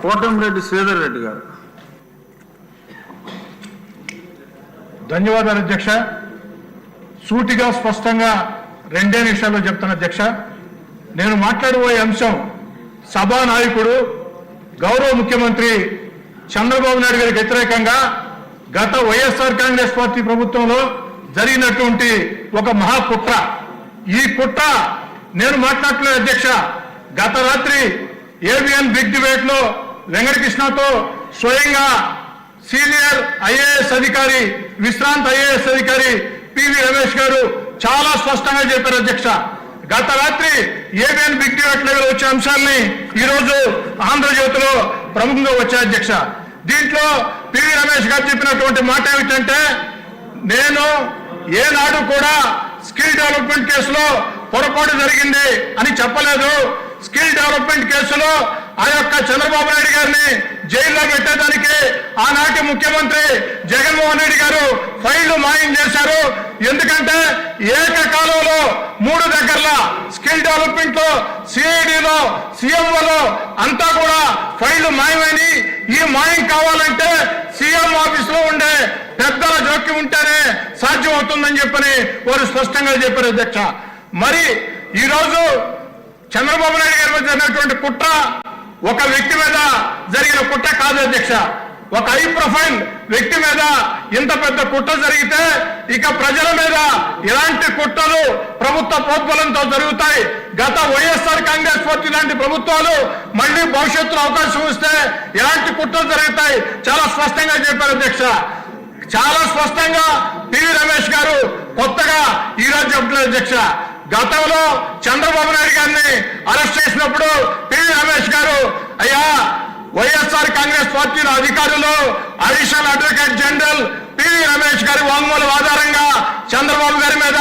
కోటంరెడ్డి శ్రీధర్ రెడ్డి గారు. ధన్యవాదాలు అధ్యక్ష. సూటిగా స్పష్టంగా 2 నిమిషాల్లో చెప్తాను అధ్యక్ష. నేను మాట్లాడబోయే అంశం సభానాయకుడు గౌరవ ముఖ్యమంత్రి చంద్రబాబు నాయుడు గారికి వ్యతిరేకంగా గత వైఎస్ఆర్ కాంగ్రెస్ పార్టీ ప్రభుత్వంలో జరిగినటువంటి ఒక మహాకుట్ర. ఈ కుట్ర నేను మాట్లాడలేదు అధ్యక్ష. గత రాత్రి ఏబిఎన్ బిగ్ డిబేట్ లో వెంకటకృష్ణతో స్వయంగా సీనియర్ ఐఏఎస్ అధికారి, విశ్రాంత ఐఏఎస్ అధికారి పివి రమేష్ గారు చాలా స్పష్టంగా చెప్పారు అధ్యక్ష. గత రాత్రి ఏబిఎన్ బిగ్ డిబేట్ లో వచ్చే అంశాలని ఈరోజు ఆంధ్రజ్యోతిలో ప్రముఖంగా వచ్చాయి అధ్యక్ష. దీంట్లో పివి రమేష్ గారు చెప్పినటువంటి మాట ఏమిటంటే, నేను ఏనాడు కూడా స్కిల్ డెవలప్మెంట్ కేసులో పొరపాటు జరిగింది అని చెప్పలేదు. స్కిల్ డెవలప్మెంట్ కేసులో ఆ యొక్క చంద్రబాబు నాయుడు గారిని జైల్లో పెట్టేదానికి ఆనాటి ముఖ్యమంత్రి జగన్మోహన్ రెడ్డి గారు ఫైళ్లు మాయం చేశారు. ఎందుకంటే ఏకకాలంలో 3 దగ్గరల స్కిల్ డెవలప్మెంట్ లో, సిఐడిలో, సీఎంఓలో అంతా కూడా ఫైళ్లు మాయమని, ఈ మాయం కావాలంటే సీఎం ఆఫీస్ లో ఉండే పెద్దల జోక్యం ఉంటేనే సాధ్యం అవుతుందని చెప్పని వారు స్పష్టంగా చెప్పారు అధ్యక్ష. మరి ఈరోజు చంద్రబాబు నాయుడు గారి మీద జరిగినటువంటి కుట్ర ఒక వ్యక్తి మీద జరిగిన కుట్ర కాదు అధ్యక్ష. ఒక హై ప్రొఫైల్ వ్యక్తి మీద ఇంత పెద్ద కుట్ర జరిగితే ఇక ప్రజల మీద ఇలాంటి కుట్రలు ప్రభుత్వ ప్రోద్బలంతో జరుగుతాయి. గత వైఎస్ఆర్ కాంగ్రెస్ పార్టీ లాంటి ప్రభుత్వాలు మళ్ళీ భవిష్యత్తులో అవకాశం వస్తే ఇలాంటి కుట్రలు జరుగుతాయి చాలా స్పష్టంగా చెప్పారు అధ్యక్ష. చాలా స్పష్టంగా పివి రమేష్ గారు కొత్తగా ఈరోజు చెప్తున్నారు అధ్యక్ష. గతంలో చంద్రబాబు నాయుడు గారిని అరెస్ట్ చేసినప్పుడు పివి రమేష్ గారు, అయ్యా వైఎస్ఆర్ కాంగ్రెస్ పార్టీలో అధికారులు additional advocate general PV Ramesh గారి వాంగ్మూలం ఆధారంగా చంద్రబాబు గారి మీద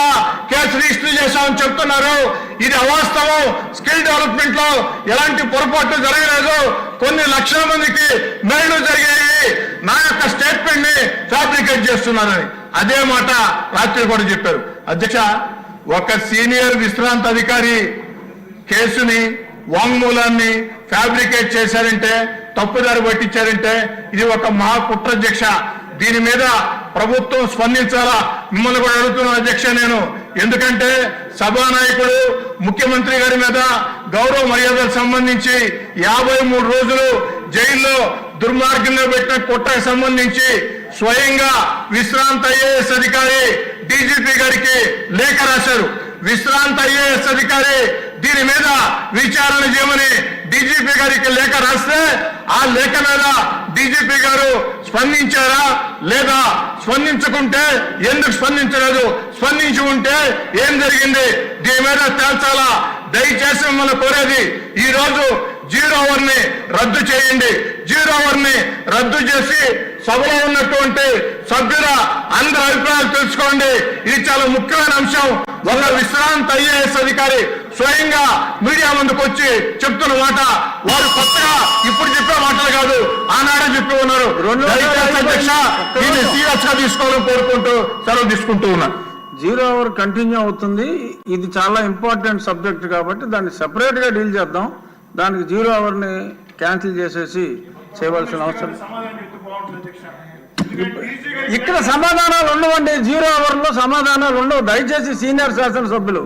కేసు రిజిస్టర్ చేశామని చెప్తున్నారు. ఇది అవాస్తవం. స్కిల్ డెవలప్మెంట్ లో ఎలాంటి పొరపాట్లు జరగలేదు. కొన్ని లక్షల మందికి మేళ్లు జరిగాయి. నా యొక్క స్టేట్మెంట్ ని ఫ్యాబ్రికేట్ చేస్తున్నారని అదే మాట రాత్రి కూడా చెప్పారు అధ్యక్ష. ఒక సీనియర్ విశ్రాంత అధికారి కేసుని, వాంగ్మూలాన్ని ఫ్యాబ్రికేట్ చేశారంటే, తప్పుదారి పట్టించారంటే ఇది ఒక మహాకుట్ర అధ్యక్ష. దీని మీద ప్రభుత్వం స్పందించాలా మిమ్మల్ని కూడా అడుగుతున్నాను అధ్యక్ష నేను. ఎందుకంటే సభానాయకుడు ముఖ్యమంత్రి గారి మీద గౌరవ మర్యాదలకు సంబంధించి 53 రోజులు జైల్లో దుర్మార్గంగా పెట్టిన కుట్రకు సంబంధించి స్వయంగా విశ్రాంత ఐఏఎస్ అధికారి డీజీపీ గారికి లేఖ రాశారు. విశ్రాంత ఐఏఎస్ అధికారి దీని మీద విచారణ చేయమని డీజీపీ గారికి లేఖ రాస్తే ఆ లేఖ మీద డీజీపీ గారు స్పందించారా లేదా, స్పందించుకుంటే ఎందుకు స్పందించలేదు, స్పందించి ఉంటే ఏం జరిగింది, దీని మీద తేల్చాలా. దయచేసి మిమ్మల్ని కోరేది, ఈ రోజు 0 అవర్ ని రద్దు చేయండి. 0 అవర్ ని రద్దు చేసి సభలో ఉన్నటువంటి సభ్యుల అందరి అభిప్రాయాలు తెలుసుకోండి. ఇది చాలా ముఖ్యమైన అంశం. ఒక విశ్రాంత ఐఏఎస్ అధికారి స్వయంగా మీడియా ముందుకు వచ్చి చెప్తున్న మాట వారు కొత్తగా ఇప్పుడు చెప్పే మాటలు కాదు, ఆనాడే చెప్పి ఉన్నారు. దీన్ని సీరియస్ గా తీసుకోవాలని కోరుకుంటూ సెలవు తీసుకుంటూ ఉన్నా. 0 అవర్ కంటిన్యూ అవుతుంది. ఇది చాలా ఇంపార్టెంట్ సబ్జెక్ట్ కాబట్టి దాన్ని సెపరేట్ గా డీల్ చేద్దాం. దానికి 0 అవర్ ని క్యాన్సిల్ చేసేసి చేయవలసిన అవసరం. ఇక్కడ సమాధానాలు ఉండవండి. 0 అవర్ లో సమాధానాలు ఉండవు. దయచేసి సీనియర్ శాసనసభ్యులు